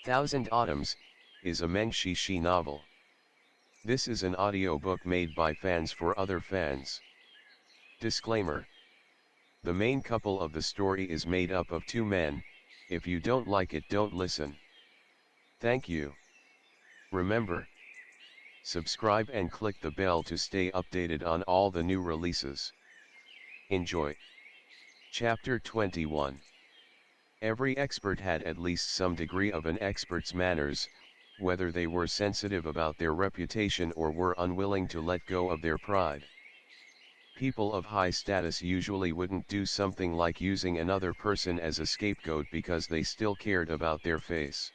Thousand Autumns, is a Meng Xi Shi novel. This is an audiobook made by fans for other fans. Disclaimer. The main couple of the story is made up of two men. If you don't like it, don't listen. Thank you. Remember, subscribe and click the bell to stay updated on all the new releases. Enjoy. Chapter 21. Every expert had at least some degree of an expert's manners, whether they were sensitive about their reputation or were unwilling to let go of their pride. People of high status usually wouldn't do something like using another person as a scapegoat because they still cared about their face.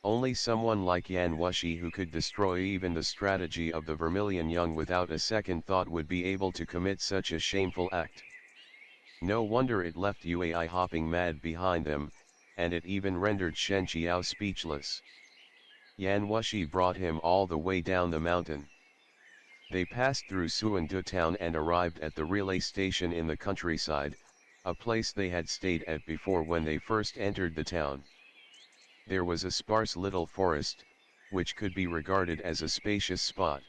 Only someone like Yan Wushi, who could destroy even the strategy of the Vermilion Young without a second thought, would be able to commit such a shameful act. No wonder it left Yue hopping mad behind them, and it even rendered Shen Qiao speechless. Yan Wushi brought him all the way down the mountain. They passed through Xuandu town and arrived at the relay station in the countryside, a place they had stayed at before when they first entered the town. There was a sparse little forest, which could be regarded as a spacious spot.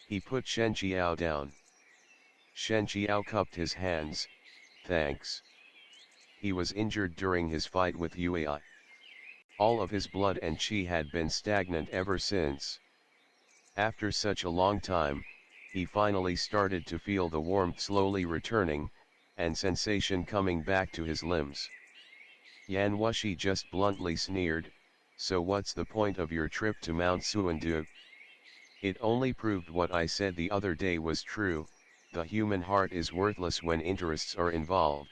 He put Shen Qiao down. Shen Qiao cupped his hands. Thanks. He was injured during his fight with Yue. All of his blood and chi had been stagnant ever since. After such a long time, he finally started to feel the warmth slowly returning, and sensation coming back to his limbs. Yan Wushi just bluntly sneered, "So what's the point of your trip to Mount Xuandu?" "It only proved what I said the other day was true. The human heart is worthless when interests are involved.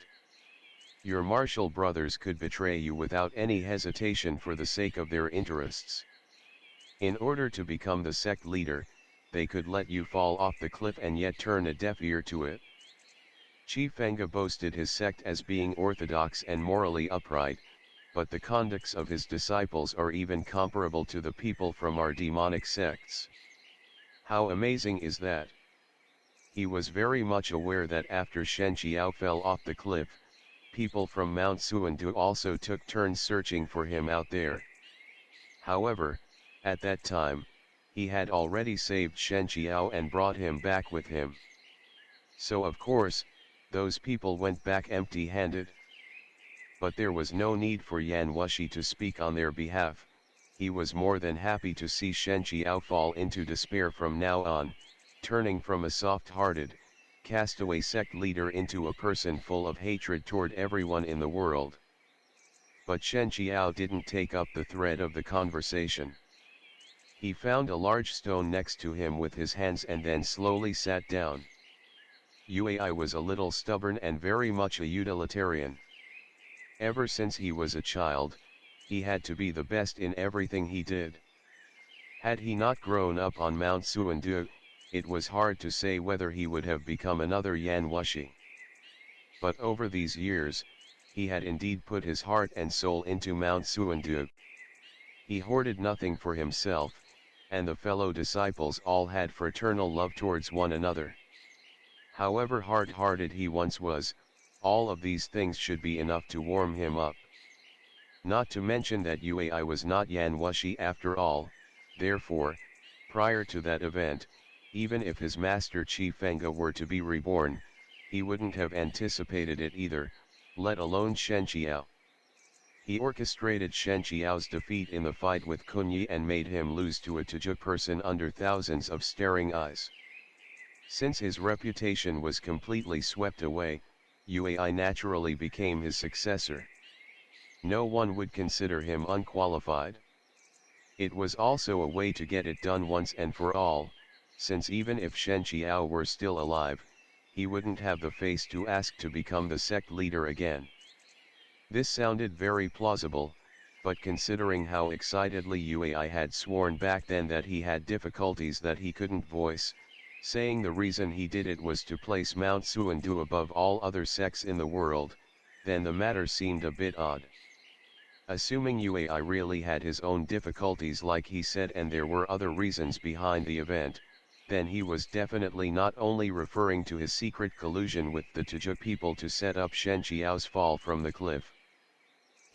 Your martial brothers could betray you without any hesitation for the sake of their interests. In order to become the sect leader, they could let you fall off the cliff and yet turn a deaf ear to it." Chi Fengge boasted his sect as being orthodox and morally upright, but the conducts of his disciples are even comparable to the people from our demonic sects. How amazing is that? He was very much aware that after Shen Qiao fell off the cliff, people from Mount Xuandu also took turns searching for him out there. However, at that time, he had already saved Shen Qiao and brought him back with him. So of course, those people went back empty-handed. But there was no need for Yan Wushi to speak on their behalf. He was more than happy to see Shen Qiao fall into despair from now on, turning from a soft-hearted, castaway sect leader into a person full of hatred toward everyone in the world. But Shen Qiao didn't take up the thread of the conversation. He found a large stone next to him with his hands and then slowly sat down. Yue was a little stubborn and very much a utilitarian. Ever since he was a child, he had to be the best in everything he did. Had he not grown up on Mount Xuandu, it was hard to say whether he would have become another Yan Wushi. But over these years, he had indeed put his heart and soul into Mount Xuandu. He hoarded nothing for himself, and the fellow disciples all had fraternal love towards one another. However hard-hearted he once was, all of these things should be enough to warm him up. Not to mention that Yue was not Yan Wushi after all, therefore, prior to that event, even if his master Chi Fengge were to be reborn, he wouldn't have anticipated it either, let alone Shen Qiao. He orchestrated Shen Qiao's defeat in the fight with Kunyi and made him lose to a Tuju person under thousands of staring eyes. Since his reputation was completely swept away, Yue naturally became his successor. No one would consider him unqualified. It was also a way to get it done once and for all, since even if Shen Qiao were still alive, he wouldn't have the face to ask to become the sect leader again. This sounded very plausible, but considering how excitedly Yue had sworn back then that he had difficulties that he couldn't voice, saying the reason he did it was to place Mount Xuandu above all other sects in the world, then the matter seemed a bit odd. Assuming Yue really had his own difficulties like he said and there were other reasons behind the event, then he was definitely not only referring to his secret collusion with the Tuju people to set up Shen Qiao's fall from the cliff.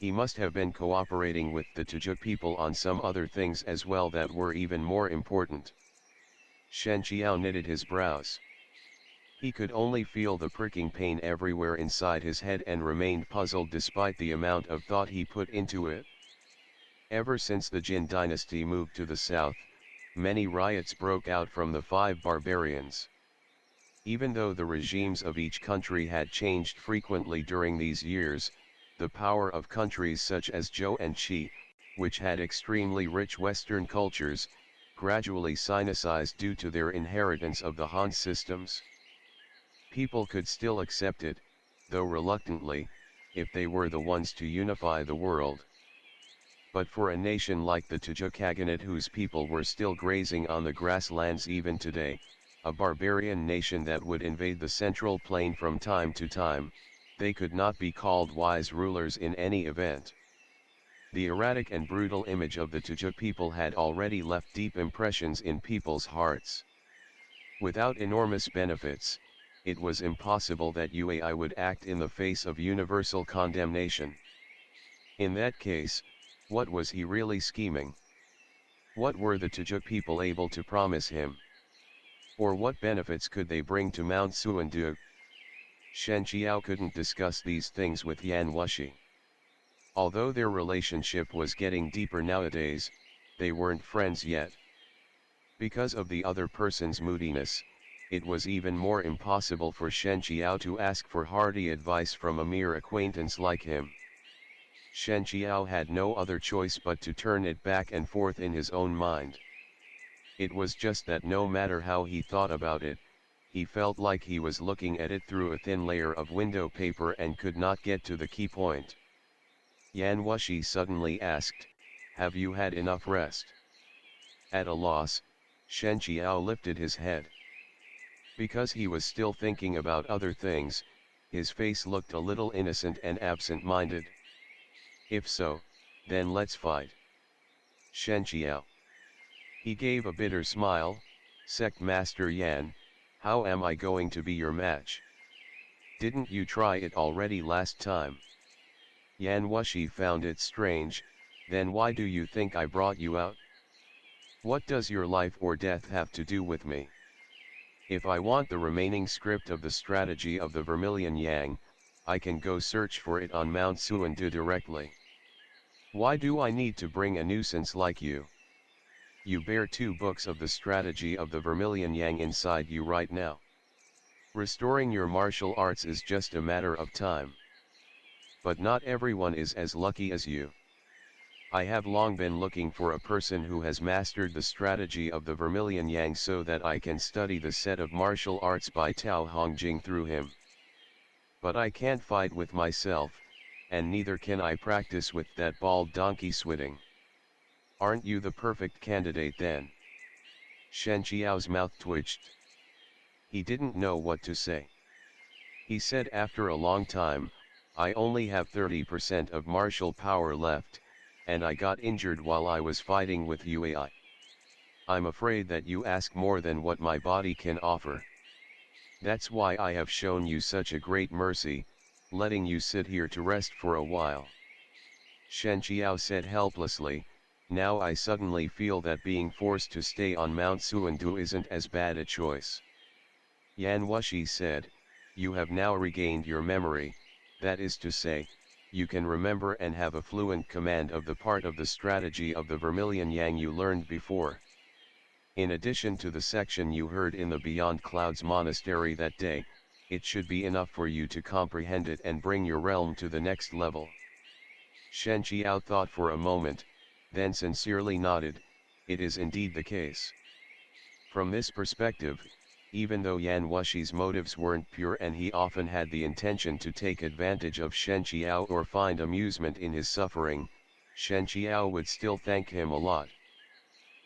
he must have been cooperating with the Tuja people on some other things as well that were even more important. Shen Qiao knitted his brows. He could only feel the pricking pain everywhere inside his head and remained puzzled despite the amount of thought he put into it. Ever since the Jin dynasty moved to the south, many riots broke out from the 5 barbarians. Even though the regimes of each country had changed frequently during these years, the power of countries such as Zhou and Qi, which had extremely rich Western cultures, gradually sinicized due to their inheritance of the Han systems. People could still accept it, though reluctantly, if they were the ones to unify the world. But for a nation like the Tuja Khaganate whose people were still grazing on the grasslands even today, a barbarian nation that would invade the central plain from time to time, they could not be called wise rulers in any event. The erratic and brutal image of the Tuja people had already left deep impressions in people's hearts. Without enormous benefits, it was impossible that UAI would act in the face of universal condemnation. In that case, what was he really scheming? What were the Tuja people able to promise him? Or what benefits could they bring to Mount Xuandu? Shen Qiao couldn't discuss these things with Yan Wushi. Although their relationship was getting deeper nowadays, they weren't friends yet. Because of the other person's moodiness, it was even more impossible for Shen Qiao to ask for hearty advice from a mere acquaintance like him. Shen Qiao had no other choice but to turn it back and forth in his own mind. It was just that no matter how he thought about it, he felt like he was looking at it through a thin layer of window paper and could not get to the key point. Yan Wushi suddenly asked, "Have you had enough rest?" At a loss, Shen Qiao lifted his head. Because he was still thinking about other things, his face looked a little innocent and absent-minded. "If so, then let's fight." Shen Qiao. He gave a bitter smile. "Sect Master Yan, how am I going to be your match? Didn't you try it already last time?" Yan Wushi found it strange. "Then why do you think I brought you out? What does your life or death have to do with me? If I want the remaining script of the strategy of the Vermilion Yang, I can go search for it on Mount Xuandu directly. Why do I need to bring a nuisance like you? You bear 2 books of the strategy of the Vermilion Yang inside you right now. Restoring your martial arts is just a matter of time. But not everyone is as lucky as you. I have long been looking for a person who has mastered the strategy of the Vermilion Yang so that I can study the set of martial arts by Tao Hongjing through him. But I can't fight with myself, and neither can I practice with that bald donkey switting. Aren't you the perfect candidate then?" Shen Qiao's mouth twitched. He didn't know what to say. He said after a long time, "I only have 30% of martial power left, and I got injured while I was fighting with UAI. I'm afraid that you ask more than what my body can offer. That's why I have shown you such a great mercy, letting you sit here to rest for a while." Shen Qiao said helplessly, "Now I suddenly feel that being forced to stay on Mount Xuandu isn't as bad a choice." Yan Wushi said, "You have now regained your memory, that is to say, you can remember and have a fluent command of the part of the strategy of the Vermilion Yang you learned before. In addition to the section you heard in the Beyond Clouds monastery that day, it should be enough for you to comprehend it and bring your realm to the next level." Shen Qiao thought for a moment, then sincerely nodded, "It is indeed the case." From this perspective, even though Yan Wushi's motives weren't pure and he often had the intention to take advantage of Shen Qiao or find amusement in his suffering, Shen Qiao would still thank him a lot.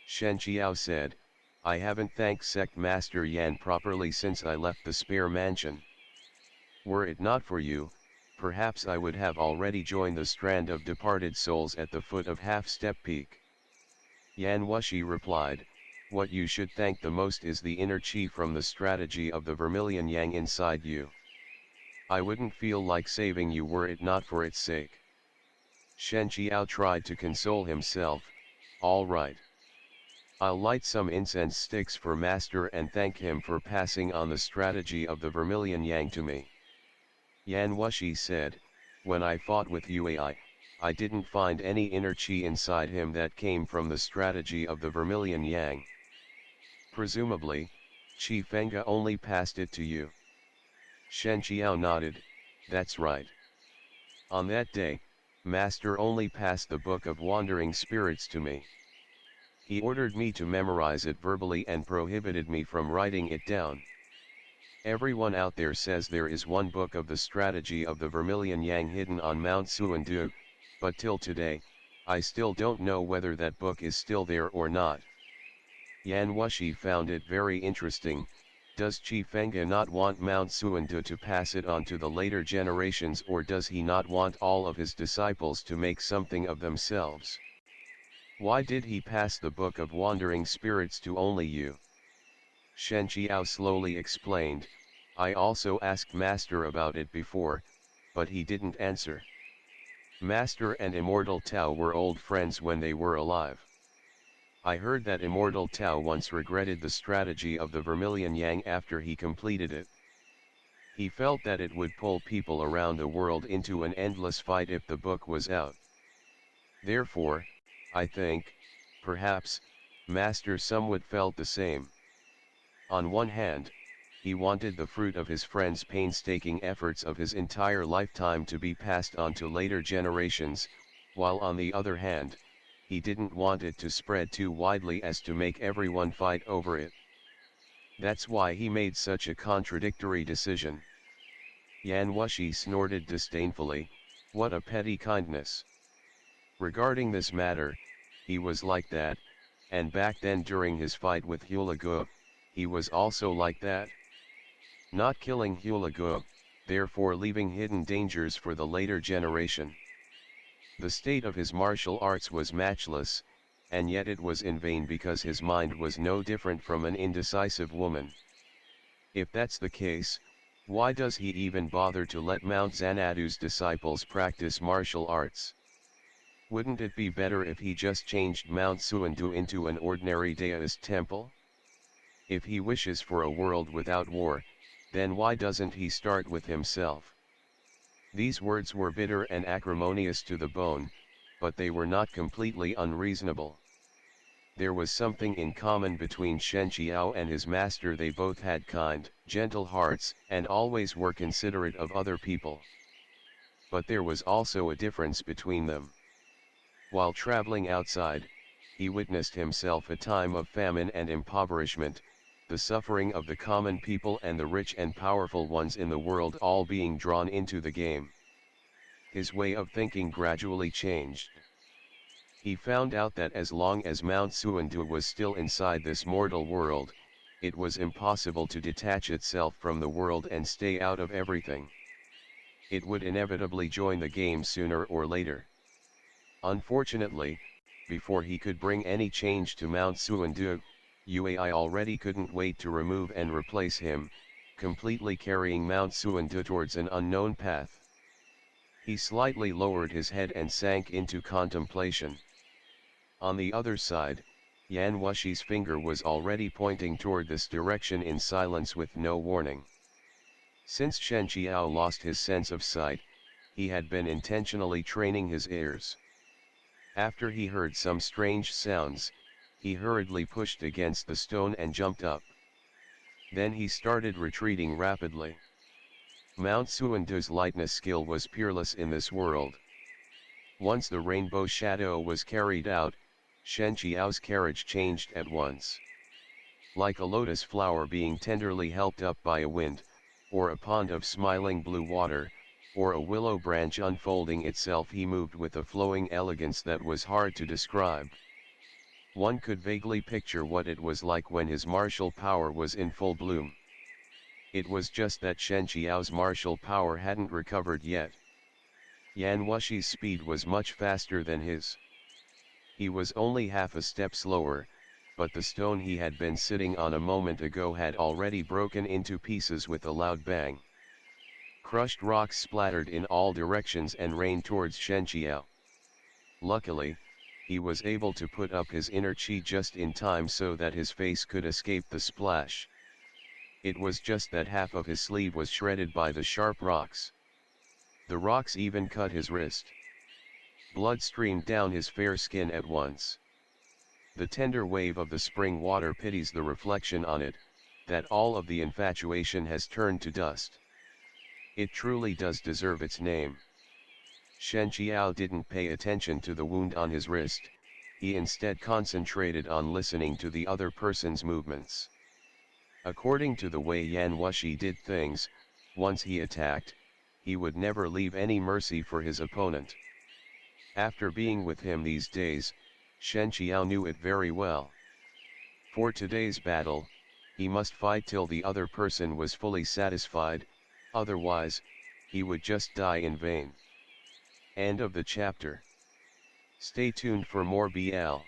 Shen Qiao said, "I haven't thanked Sect Master Yan properly since I left the spare mansion. Were it not for you, perhaps I would have already joined the strand of departed souls at the foot of Half-Step Peak." Yan Wushi replied, "What you should thank the most is the inner chi from the strategy of the Vermilion Yang inside you. I wouldn't feel like saving you were it not for its sake." Shen Qiao tried to console himself, all right. I'll light some incense sticks for master and thank him for passing on the strategy of the vermilion yang to me. Yan Wushi said, when I fought with Yue, I didn't find any inner qi inside him that came from the strategy of the vermilion yang. Presumably, Qi Fengge only passed it to you. Shen Qiao nodded, that's right. On that day, Master only passed the Book of Wandering Spirits to me. He ordered me to memorize it verbally and prohibited me from writing it down. Everyone out there says there is one book of the strategy of the vermilion yang hidden on Mount Xuandu, but till today, I still don't know whether that book is still there or not. Yan Wushi found it very interesting. Does Qi Fengge not want Mount Xuandu to pass it on to the later generations, or does he not want all of his disciples to make something of themselves? Why did he pass the Book of Wandering Spirits to only you? Shen Qiao slowly explained, I also asked Master about it before, but he didn't answer. Master and Immortal Tao were old friends when they were alive. I heard that Immortal Tao once regretted the strategy of the vermilion yang after he completed it. He felt that it would pull people around the world into an endless fight if the book was out. Therefore, I think, perhaps, Master somewhat felt the same. On one hand, he wanted the fruit of his friend's painstaking efforts of his entire lifetime to be passed on to later generations, while on the other hand, he didn't want it to spread too widely as to make everyone fight over it. That's why he made such a contradictory decision. Yan Wushi snorted disdainfully, what a petty kindness. Regarding this matter, he was like that, and back then during his fight with Hulagu, he was also like that. Not killing Hulagu, therefore leaving hidden dangers for the later generation. The state of his martial arts was matchless, and yet it was in vain because his mind was no different from an indecisive woman. If that's the case, why does he even bother to let Mount Xanadu's disciples practice martial arts? Wouldn't it be better if he just changed Mount Xuandu into an ordinary Daoist temple? If he wishes for a world without war, then why doesn't he start with himself? These words were bitter and acrimonious to the bone, but they were not completely unreasonable. There was something in common between Shen Qiao and his master. They both had kind, gentle hearts, and always were considerate of other people. But there was also a difference between them. While traveling outside, he witnessed himself a time of famine and impoverishment, the suffering of the common people and the rich and powerful ones in the world all being drawn into the game. His way of thinking gradually changed. He found out that as long as Mount Xuandu was still inside this mortal world, it was impossible to detach itself from the world and stay out of everything. It would inevitably join the game sooner or later. Unfortunately, before he could bring any change to Mount Xuandu, Yue already couldn't wait to remove and replace him, completely carrying Mount Xuandu towards an unknown path. He slightly lowered his head and sank into contemplation. On the other side, Yan Wushi's finger was already pointing toward this direction in silence with no warning. Since Shen Qiao lost his sense of sight, he had been intentionally training his ears. After he heard some strange sounds, he hurriedly pushed against the stone and jumped up. Then he started retreating rapidly. Mount Xuandu's lightness skill was peerless in this world. Once the rainbow shadow was carried out, Shen Qiao's carriage changed at once. Like a lotus flower being tenderly helped up by a wind, or a pond of smiling blue water, or a willow branch unfolding itself, he moved with a flowing elegance that was hard to describe. One could vaguely picture what it was like when his martial power was in full bloom. It was just that Shen Qiao's martial power hadn't recovered yet. Yan Wushi's speed was much faster than his. He was only half a step slower, but the stone he had been sitting on a moment ago had already broken into pieces with a loud bang. Crushed rocks splattered in all directions and rained towards Shen Qiao. Luckily, he was able to put up his inner chi just in time so that his face could escape the splash. It was just that half of his sleeve was shredded by the sharp rocks. The rocks even cut his wrist. Blood streamed down his fair skin at once. The tender wave of the spring water pities the reflection on it, that all of the infatuation has turned to dust. It truly does deserve its name. Shen Qiao didn't pay attention to the wound on his wrist, he instead concentrated on listening to the other person's movements. According to the way Yan Wushi did things, once he attacked, he would never leave any mercy for his opponent. After being with him these days, Shen Qiao knew it very well. For today's battle, he must fight till the other person was fully satisfied, otherwise, he would just die in vain. End of the chapter. Stay tuned for more BL.